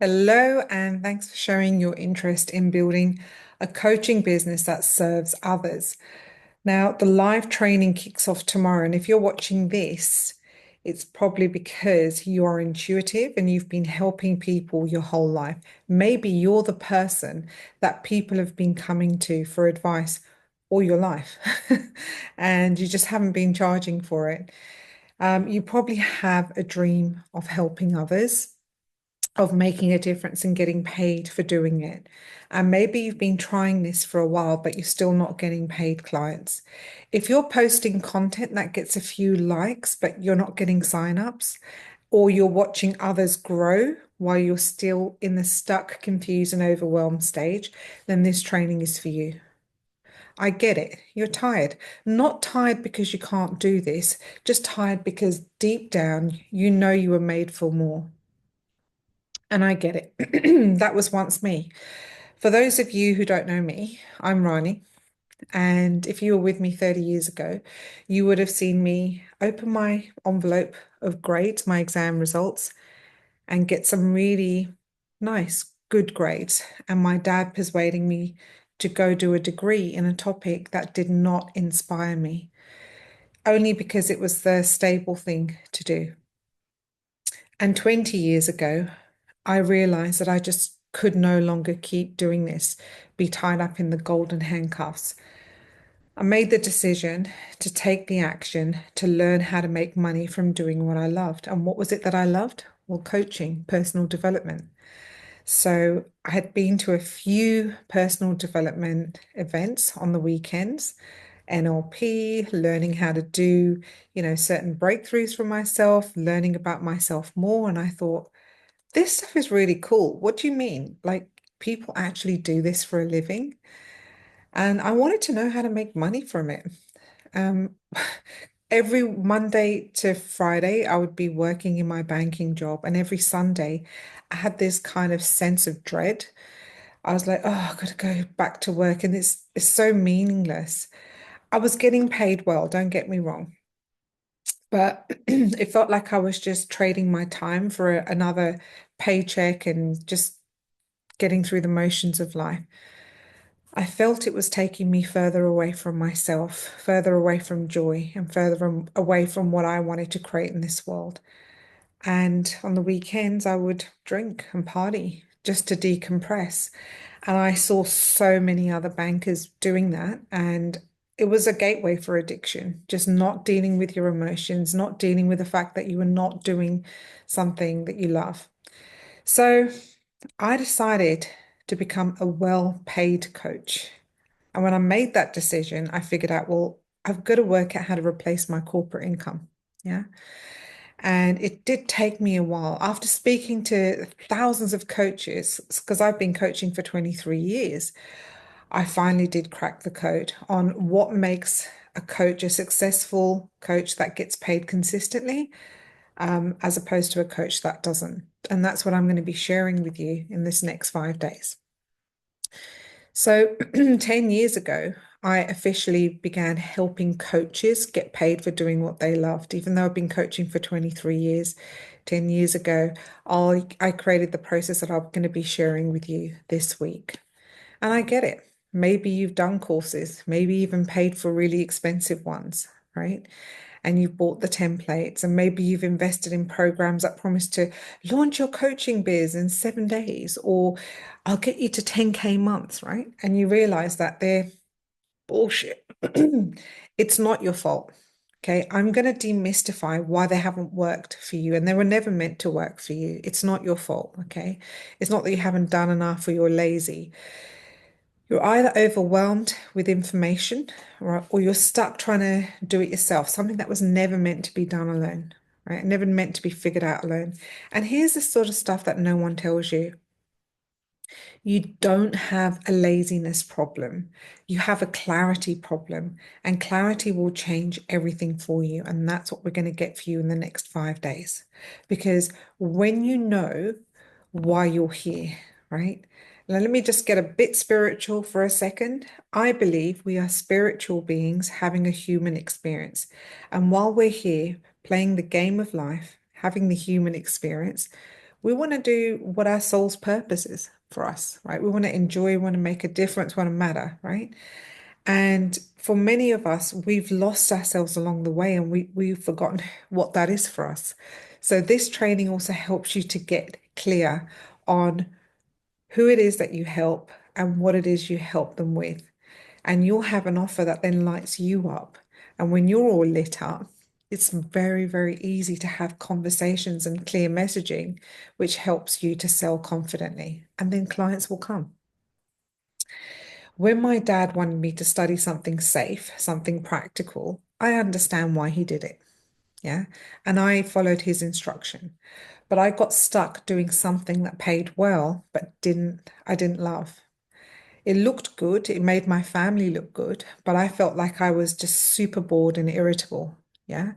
Hello, and thanks for showing your interest in building a coaching business that serves others. Now, the live training kicks off tomorrow, and if you're watching this, it's probably because you are intuitive and you've been helping people your whole life. Maybe you're the person that people have been coming to for advice all your life, and you just haven't been charging for it. You probably have a dream of helping others, of making a difference and getting paid for doing it. And maybe you've been trying this for a while, but you're still not getting paid clients. If you're posting content that gets a few likes, but you're not getting signups, or you're watching others grow while you're still in the stuck, confused, and overwhelmed stage, then this training is for you. I get it. You're tired. Not tired because you can't do this, just tired because deep down you know you were made for more. And I get it. That was once me. For those of you who don't know me, I'm Rani. And if you were with me 30 years ago, you would have seen me open my envelope of grades, my exam results, and get some really nice, good grades. And my dad persuading me to go do a degree in a topic that did not inspire me, only because it was the stable thing to do. And 20 years ago, I realized that I just could no longer keep doing this, be tied up in the golden handcuffs. I made the decision to take the action to learn how to make money from doing what I loved. And what was it that I loved? Well, coaching, personal development. So I had been to a few personal development events on the weekends, NLP, learning how to do, certain breakthroughs for myself, learning about myself more. And I thought, this stuff is really cool. What do you mean? Like, people actually do this for a living? And I wanted to know how to make money from it. Um, every Monday to Friday, I would be working in my banking job, and every Sunday, I had this kind of sense of dread. I was like, oh, I've got to go back to work, and it's so meaningless. I was getting paid well, don't get me wrong, but it felt like I was just trading my time for another paycheck and just getting through the motions of life. I felt it was taking me further away from myself, further away from joy, and further away from what I wanted to create in this world. And on the weekends, I would drink and party just to decompress. And I saw so many other bankers doing that. And it was a gateway for addiction, just not dealing with your emotions, not dealing with the fact that you were not doing something that you love. So I decided to become a well-paid coach. And when I made that decision, I figured out, well, I've got to work out how to replace my corporate income. Yeah. And it did take me a while. After speaking to thousands of coaches, because I've been coaching for 23 years, I finally did crack the code on what makes a coach a successful coach that gets paid consistently, as opposed to a coach that doesn't. And that's what I'm going to be sharing with you in this next 5 days. So 10 years ago, I officially began helping coaches get paid for doing what they loved. Even though I've been coaching for 23 years, 10 years ago, I created the process that I'm going to be sharing with you this week. And I get it. Maybe you've done courses, maybe even paid for really expensive ones, right? And you've bought the templates, and maybe you've invested in programs that promise to launch your coaching biz in 7 days, or I'll get you to 10K months, right? And you realize that they're bullshit. It's not your fault. Okay, I'm going to demystify why they haven't worked for you, and they were never meant to work for you. It's not your fault. Okay, it's not that you haven't done enough or you're lazy. You're either overwhelmed with information, right, or you're stuck trying to do it yourself, something that was never meant to be done alone, right? Never meant to be figured out alone. And here's the sort of stuff that no one tells you. You don't have a laziness problem. You have a clarity problem, and clarity will change everything for you. And that's what we're going to get for you in the next 5 days. Because when you know why you're here, right? Now, let me just get a bit spiritual for a second. I believe we are spiritual beings having a human experience. And while we're here playing the game of life, having the human experience, We want to do what our soul's purpose is for us, right? We want to enjoy, want to make a difference, want to matter, right? And for many of us, we've lost ourselves along the way and we've forgotten what that is for us. So this training also helps you to get clear on who it is that you help and what it is you help them with. And you'll have an offer that then lights you up. And when you're all lit up, it's very, very easy to have conversations and clear messaging, which helps you to sell confidently. And then clients will come. When my dad wanted me to study something safe, something practical, I understand why he did it. Yeah. And I followed his instruction. But I got stuck doing something that paid well, but I didn't love. It looked good, it made my family look good, but I felt like I was just super bored and irritable. Yeah.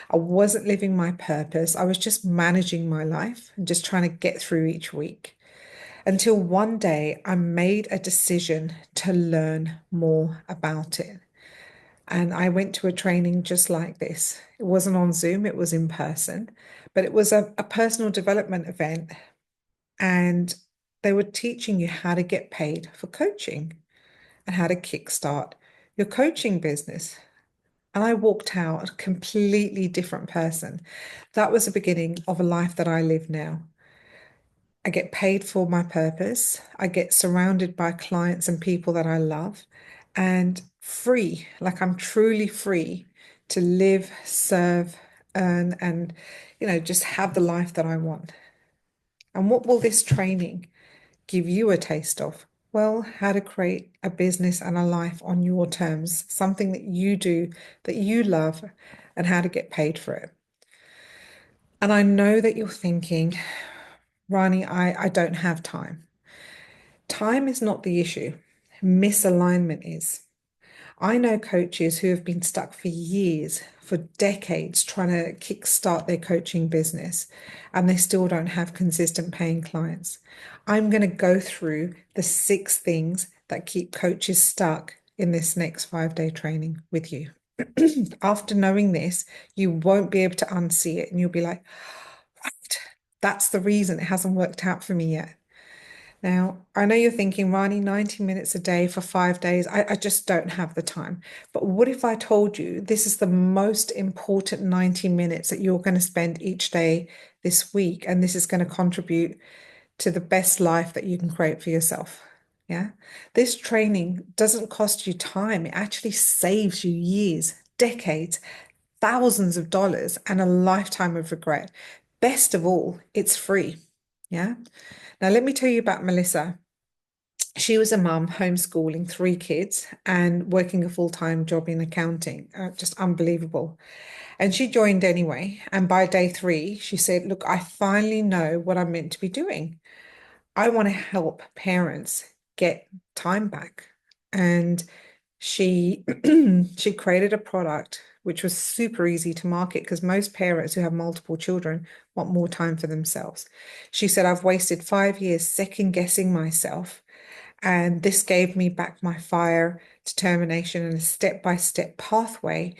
I wasn't living my purpose. I was just managing my life and just trying to get through each week until one day I made a decision to learn more about it. And I went to a training just like this. It wasn't on Zoom, it was in person, but it was a personal development event. And they were teaching you how to get paid for coaching and how to kickstart your coaching business. And I walked out a completely different person. That was the beginning of a life that I live now. I get paid for my purpose. I get surrounded by clients and people that I love and free, like I'm truly free to live, serve, earn, and, just have the life that I want. And what will this training give you a taste of? Well, how to create a business and a life on your terms, something that you do, that you love, and how to get paid for it. And I know that you're thinking, Rani, I don't have time. Time is not the issue. Misalignment is. I know coaches who have been stuck for years, for decades, trying to kickstart their coaching business, and they still don't have consistent paying clients. I'm going to go through the 6 things that keep coaches stuck in this next 5-day training with you. After knowing this, you won't be able to unsee it, and you'll be like, right, that's the reason it hasn't worked out for me yet. Now, I know you're thinking, Rani, 90 minutes a day for 5 days. I just don't have the time. But what if I told you this is the most important 90 minutes that you're going to spend each day this week, and this is going to contribute to the best life that you can create for yourself? Yeah. This training doesn't cost you time. It actually saves you years, decades, thousands of dollars, and a lifetime of regret. Best of all, it's free. Yeah. Now, let me tell you about Melissa. She was a mum homeschooling 3 kids and working a full-time job in accounting. Just unbelievable. And she joined anyway. And by day 3, she said, look, I finally know what I'm meant to be doing. I want to help parents get time back. And she she created a product which was super easy to market because most parents who have multiple children want more time for themselves. She said, I've wasted 5 years second guessing myself, and this gave me back my fire, determination, and a step-by-step pathway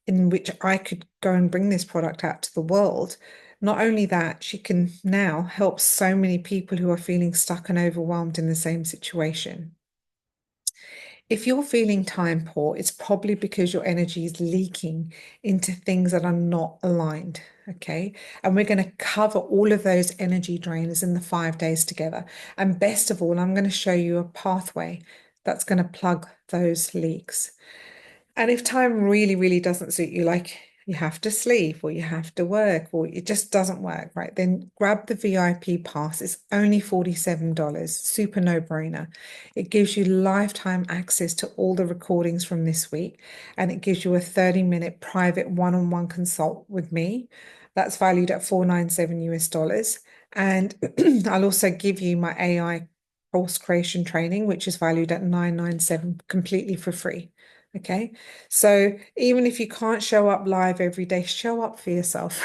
in which I could go and bring this product out to the world. Not only that, she can now help so many people who are feeling stuck and overwhelmed in the same situation. If you're feeling time poor, it's probably because your energy is leaking into things that are not aligned. Okay. And we're going to cover all of those energy drainers in the 5 days together. And best of all, I'm going to show you a pathway that's going to plug those leaks. And if time really, really doesn't suit you, like you have to sleep or you have to work or it just doesn't work, right? Then grab the VIP pass. It's only $47, super no-brainer. It gives you lifetime access to all the recordings from this week, and it gives you a 30-minute private one-on-one consult with me. That's valued at $497 US. And I'll also give you my AI course creation training, which is valued at $997 completely for free. Okay. So even if you can't show up live every day, show up for yourself.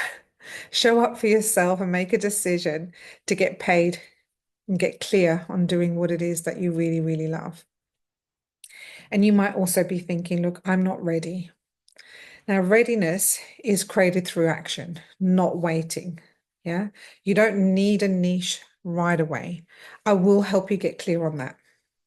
Show up for yourself and make a decision to get paid and get clear on doing what it is that you really, really love. And you might also be thinking, look, I'm not ready. Now, readiness is created through action, not waiting. Yeah. You don't need a niche right away. I will help you get clear on that.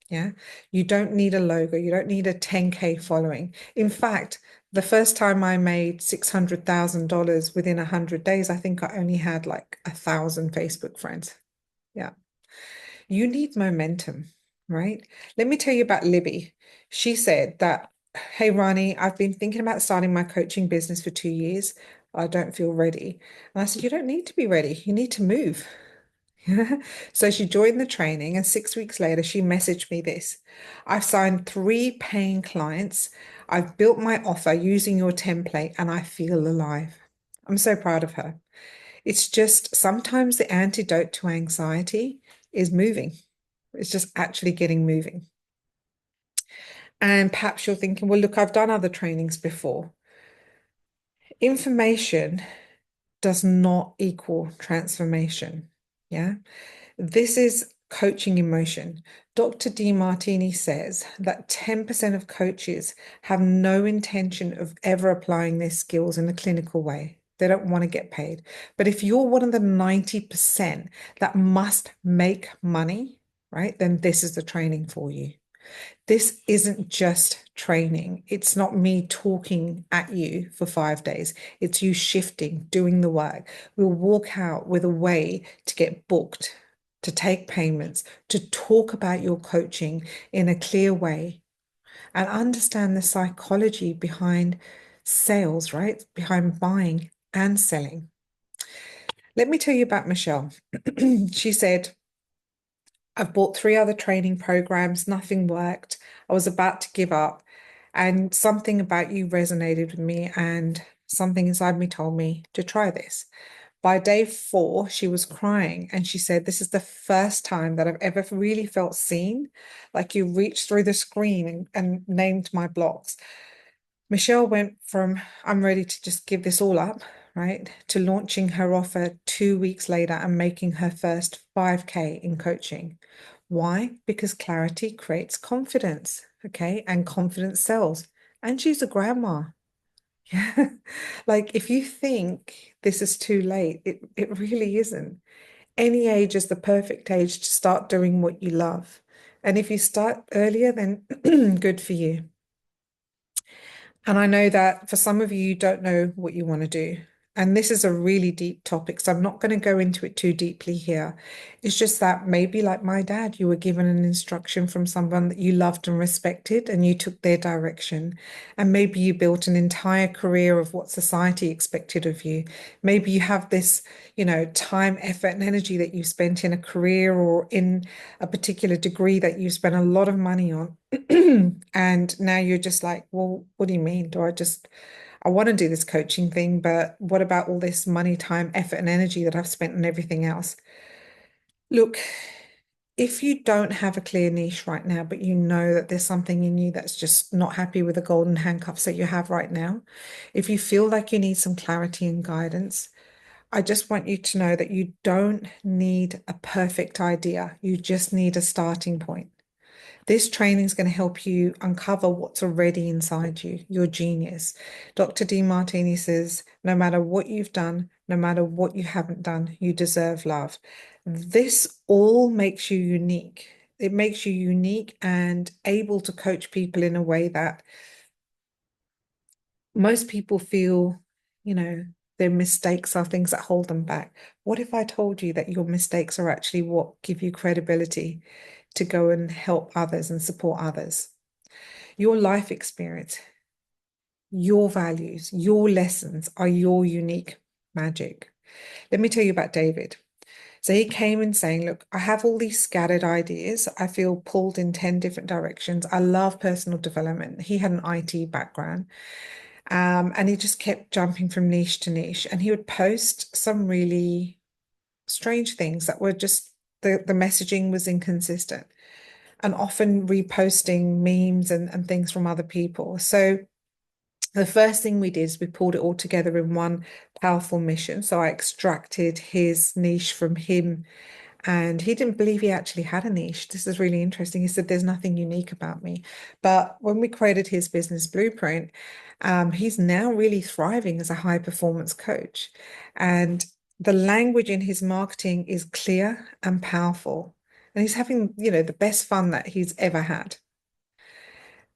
Yeah. You don't need a logo. You don't need a 10K following. In fact, the first time I made $600,000 within 100 days, I think I only had like 1,000 Facebook friends. Yeah. You need momentum, right? Let me tell you about Libby. She said that, hey, Ronnie, I've been thinking about starting my coaching business for 2 years. I don't feel ready. And I said, you don't need to be ready. You need to move. So she joined the training, and 6 weeks later, she messaged me this. I've signed 3 paying clients. I've built my offer using your template, and I feel alive. I'm so proud of her. It's just sometimes the antidote to anxiety is moving. It's just actually getting moving. And perhaps you're thinking, well, look, I've done other trainings before. Information does not equal transformation. Yeah. This is coaching emotion. Dr. Demartini says that 10% of coaches have no intention of ever applying their skills in a clinical way. They don't want to get paid. But if you're one of the 90% that must make money, right, then this is the training for you. This isn't just training. It's not me talking at you for 5 days. It's you shifting, doing the work. We'll walk out with a way to get booked, to take payments, to talk about your coaching in a clear way and understand the psychology behind sales, right? Behind buying and selling. Let me tell you about Michelle. She said, I've bought 3 other training programs, nothing worked. I was about to give up, and something about you resonated with me, and something inside me told me to try this. By day 4, she was crying, and she said, this is the first time that I've ever really felt seen, like you reached through the screen and named my blocks. Michelle went from, I'm ready to just give this all up, right, to launching her offer 2 weeks later and making her first 5K in coaching. Why? Because clarity creates confidence, okay? And confidence sells. And she's a grandma. Yeah. Like if you think this is too late, it really isn't. Any age is the perfect age to start doing what you love. And if you start earlier, then good for you. And I know that for some of you, you don't know what you want to do. And this is a really deep topic, so I'm not going to go into it too deeply here. It's just that maybe, like my dad, you were given an instruction from someone that you loved and respected, and you took their direction. And maybe you built an entire career of what society expected of you. Maybe you have this, time, effort, and energy that you spent in a career or in a particular degree that you spent a lot of money on. And now you're just like, well, what do you mean? I want to do this coaching thing, but what about all this money, time, effort, and energy that I've spent on everything else? Look, if you don't have a clear niche right now, but you know that there's something in you that's just not happy with the golden handcuffs that you have right now, if you feel like you need some clarity and guidance, I just want you to know that you don't need a perfect idea. You just need a starting point. This training is going to help you uncover what's already inside you, your genius. Dr. Demartini says, no matter what you've done, no matter what you haven't done, you deserve love. This all makes you unique. It makes you unique and able to coach people in a way that most people feel, you know, their mistakes are things that hold them back. What if I told you that your mistakes are actually what give you credibility to go and help others and support others? Your life experience, your values, your lessons are your unique magic. Let me tell you about David. So he came in saying, look, I have all these scattered ideas. I feel pulled in 10 different directions. I love personal development. He had an IT background. And he just kept jumping from niche to niche. And he would post some really strange things that were just the messaging was inconsistent and often reposting memes and things from other people. So the first thing we did is we pulled it all together in one powerful mission. So I extracted his niche from him, and he didn't believe he actually had a niche. This is really interesting. He said, there's nothing unique about me. But when we created his business blueprint, he's now really thriving as a high performance coach. And The language in his marketing is clear and powerful. And he's having, the best fun that he's ever had.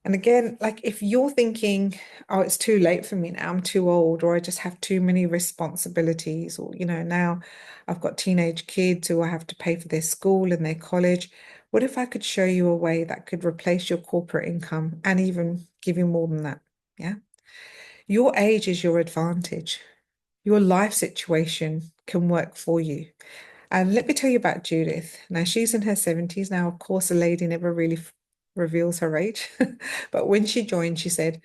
And again, like if you're thinking, oh, it's too late for me now, I'm too old, or I just have too many responsibilities, or, now I've got teenage kids who I have to pay for their school and their college. What if I could show you a way that could replace your corporate income and even give you more than that? Yeah. Your age is your advantage. Your life situation can work for you. And let me tell you about Judith. Now, she's in her 70s now. Of course, a lady never really reveals her age. But when she joined, she said,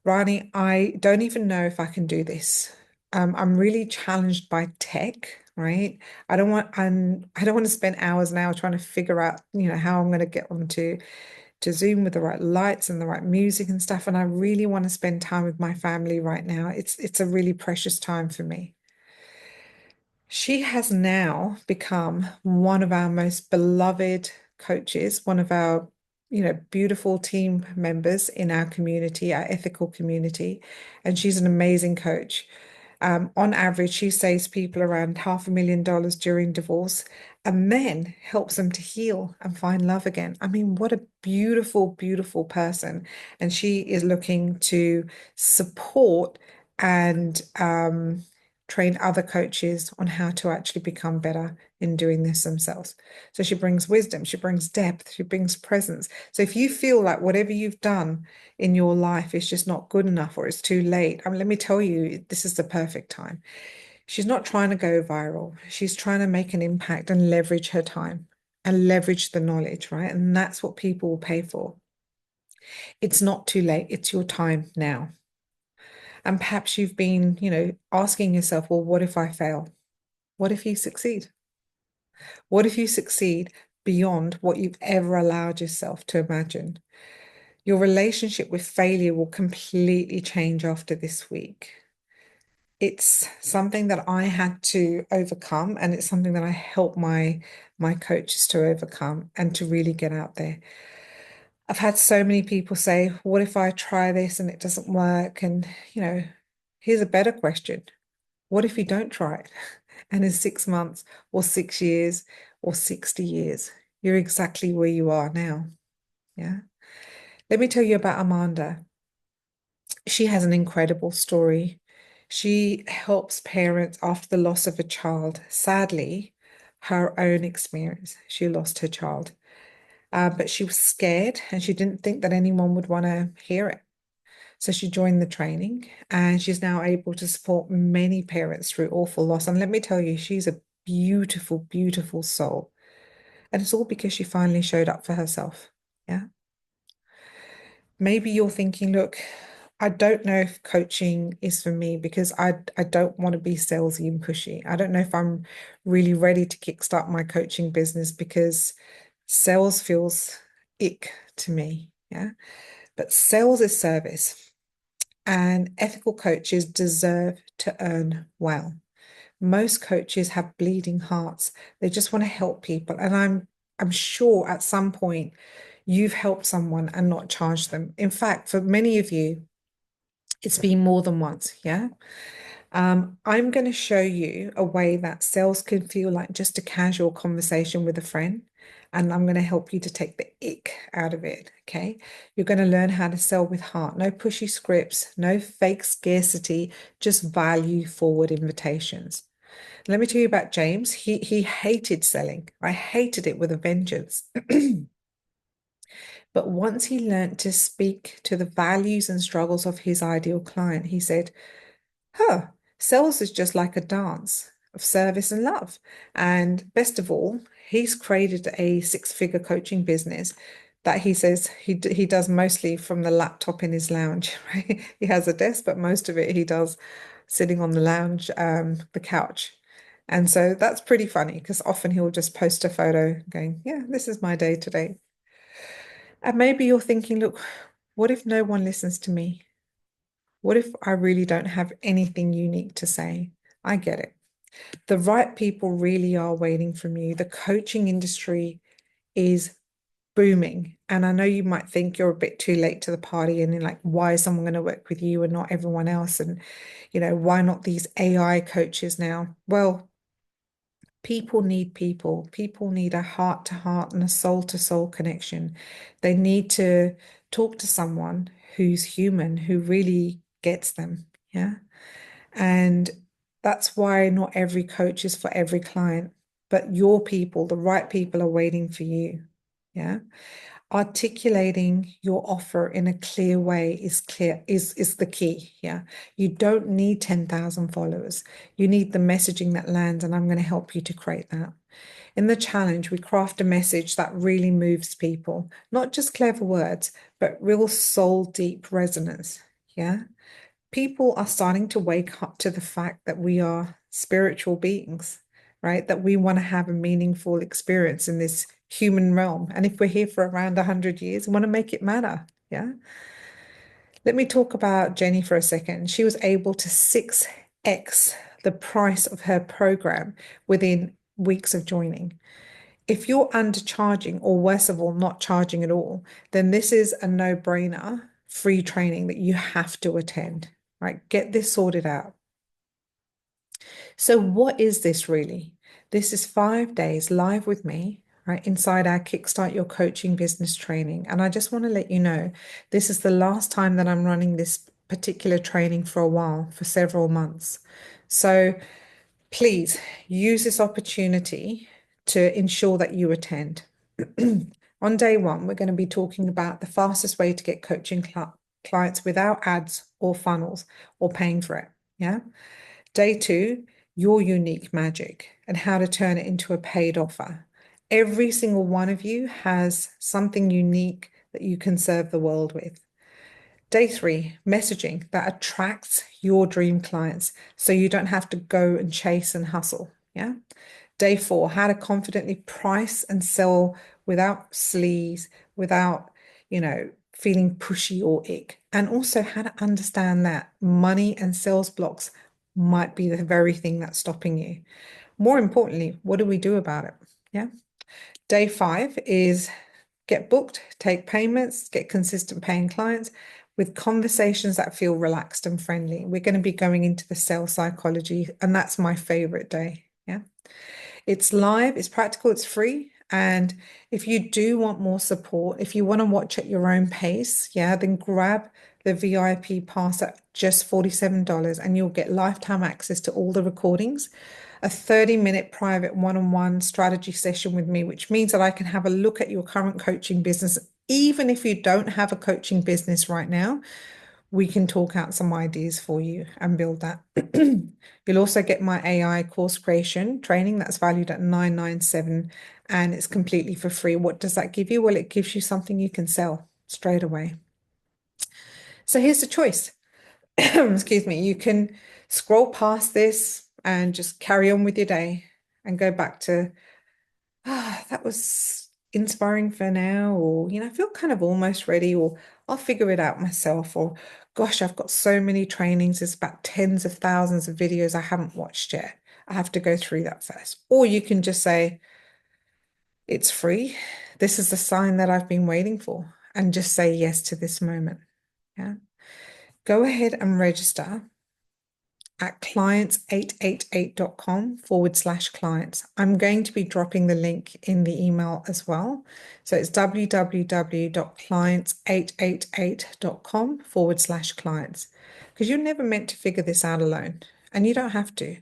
Rani, I don't even know if I can do this. I'm really challenged by tech, right? I don't want to spend hours now trying to figure out, how I'm going to get onto to Zoom with the right lights and the right music and stuff. And I really want to spend time with my family right now. It's a really precious time for me. She has now become one of our most beloved coaches, one of our, beautiful team members in our community, our ethical community, and she's an amazing coach. On average, she saves people around $500,000 during divorce and then helps them to heal and find love again. I mean, what a beautiful, beautiful person. And she is looking to support and train other coaches on how to actually become better in doing this themselves. So she brings wisdom, she brings depth, she brings presence. So if you feel like whatever you've done in your life is just not good enough or it's too late, let me tell you, this is the perfect time. She's not trying to go viral. She's trying to make an impact and leverage her time and leverage the knowledge, right? And that's what people will pay for. It's not too late. It's your time now. And perhaps you've been, asking yourself, well, what if I fail? What if you succeed? What if you succeed beyond what you've ever allowed yourself to imagine? Your relationship with failure will completely change after this week. It's something that I had to overcome, and it's something that I help my coaches to overcome and to really get out there. I've had so many people say, what if I try this and it doesn't work? And, here's a better question. What if you don't try it? And in 6 months or 6 years or 60 years, you're exactly where you are now. Yeah. Let me tell you about Amanda. She has an incredible story. She helps parents after the loss of a child. Sadly, her own experience, she lost her child. But she was scared and she didn't think that anyone would want to hear it. So she joined the training and she's now able to support many parents through awful loss. And let me tell you, she's a beautiful, beautiful soul. And it's all because she finally showed up for herself. Yeah. Maybe you're thinking, look, I don't know if coaching is for me because I don't want to be salesy and pushy. I don't know if I'm really ready to kickstart my coaching business because sales feels ick to me. Yeah. But sales is service. And ethical coaches deserve to earn well. Most coaches have bleeding hearts. They just want to help people. And I'm sure at some point you've helped someone and not charged them. In fact, for many of you, it's been more than once. Yeah. I'm going to show you a way that sales can feel like just a casual conversation with a friend. And I'm going to help you to take the ick out of it. Okay. You're going to learn how to sell with heart. No pushy scripts, no fake scarcity, just value forward invitations. Let me tell you about James. He hated selling. I hated it with a vengeance. But once he learned to speak to the values and struggles of his ideal client, he said, huh, sales is just like a dance of service and love. And best of all, he's created a six-figure coaching business that he says he does mostly from the laptop in his lounge, right? He has a desk, but most of it he does sitting on the lounge, the couch. And so that's pretty funny because often he'll just post a photo going, yeah, this is my day today. And maybe you're thinking, look, what if no one listens to me? What if I really don't have anything unique to say? I get it. The right people really are waiting from you. The coaching industry is booming. And I know you might think you're a bit too late to the party and you're like, why is someone going to work with you and not everyone else? And, why not these AI coaches now? Well, people need people. People need a heart to heart and a soul to soul connection. They need to talk to someone who's human, who really gets them. Yeah. And that's why not every coach is for every client, but your people, the right people are waiting for you. Yeah. Articulating your offer in a clear way is the key. Yeah. You don't need 10,000 followers. You need the messaging that lands, and I'm going to help you to create that. In the challenge, we craft a message that really moves people, not just clever words, but real soul deep resonance. Yeah. People are starting to wake up to the fact that we are spiritual beings, right? That we want to have a meaningful experience in this human realm. And if we're here for around 100 years, we want to make it matter. Yeah. Let me talk about Jenny for a second. She was able to 6x the price of her program within weeks of joining. If you're undercharging, or worse of all, not charging at all, then this is a no-brainer free training that you have to attend, right? Get this sorted out. So, what is this really? This is 5 days live with me, right, inside our Kickstart Your Coaching Business training. And I just want to let you know this is the last time that I'm running this particular training for a while, for several months. So, please use this opportunity to ensure that you attend. On day one, we're going to be talking about the fastest way to get coaching clients without ads or funnels or paying for it. Yeah. Day two, your unique magic and how to turn it into a paid offer. Every single one of you has something unique that you can serve the world with. Day three, messaging that attracts your dream clients so you don't have to go and chase and hustle. Yeah. Day four, how to confidently price and sell without sleaze, without, feeling pushy or ick. And also how to understand that money and sales blocks might be the very thing that's stopping you. More importantly, what do we do about it? Yeah. Day five is get booked, take payments, get consistent paying clients with conversations that feel relaxed and friendly. We're going to be going into the sales psychology, and that's my favorite day. Yeah. It's live, it's practical, it's free. And if you do want more support, if you want to watch at your own pace, yeah, then grab the VIP pass at just $47 and you'll get lifetime access to all the recordings, a 30-minute private one-on-one strategy session with me, which means that I can have a look at your current coaching business. Even if you don't have a coaching business right now, we can talk out some ideas for you and build that. You'll also get my AI course creation training that's valued at $997 and it's completely for free. What does that give you? Well, it gives you something you can sell straight away. So here's the choice. Excuse me. You can scroll past this and just carry on with your day and go back to, that was inspiring for now, or, I feel kind of almost ready, or I'll figure it out myself, or gosh, I've got so many trainings, there's about tens of thousands of videos I haven't watched yet. I have to go through that first. Or you can just say, it's free. This is the sign that I've been waiting for, and just say yes to this moment. Yeah. Go ahead and register at clients888.com/clients. I'm going to be dropping the link in the email as well. So it's www.clients888.com/clients, because you're never meant to figure this out alone, and you don't have to.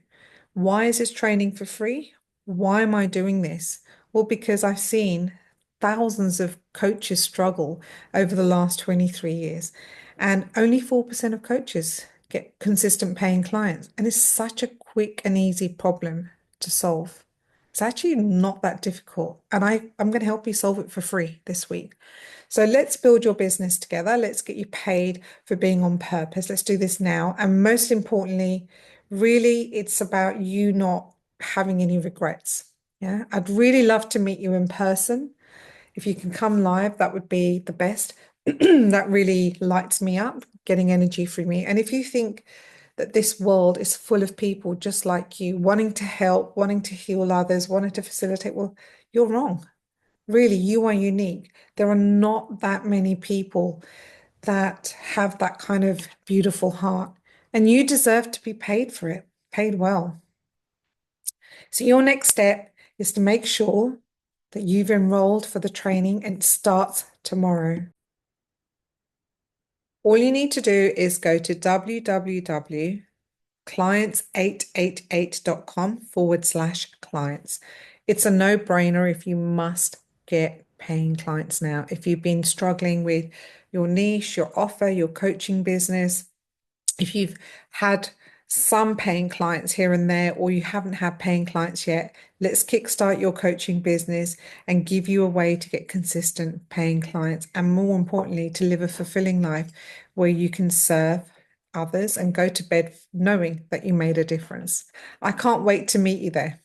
Why is this training for free? Why am I doing this? Well, because I've seen thousands of coaches struggle over the last 23 years, and only 4% of coaches get consistent paying clients. And it's such a quick and easy problem to solve. It's actually not that difficult. And I'm going to help you solve it for free this week. So let's build your business together. Let's get you paid for being on purpose. Let's do this now. And most importantly, really, it's about you not having any regrets. Yeah. I'd really love to meet you in person. If you can come live, that would be the best. That really lights me up, getting energy from me. And if you think that this world is full of people just like you, wanting to help, wanting to heal others, wanting to facilitate, well, you're wrong. Really, you are unique. There are not that many people that have that kind of beautiful heart, and you deserve to be paid for it, paid well. So, your next step is to make sure that you've enrolled for the training and it starts tomorrow. All you need to do is go to www.clients888.com/clients. It's a no-brainer if you must get paying clients now. If you've been struggling with your niche, your offer, your coaching business, if you've had some paying clients here and there, or you haven't had paying clients yet, let's kickstart your coaching business and give you a way to get consistent paying clients. And more importantly, to live a fulfilling life where you can serve others and go to bed knowing that you made a difference. I can't wait to meet you there.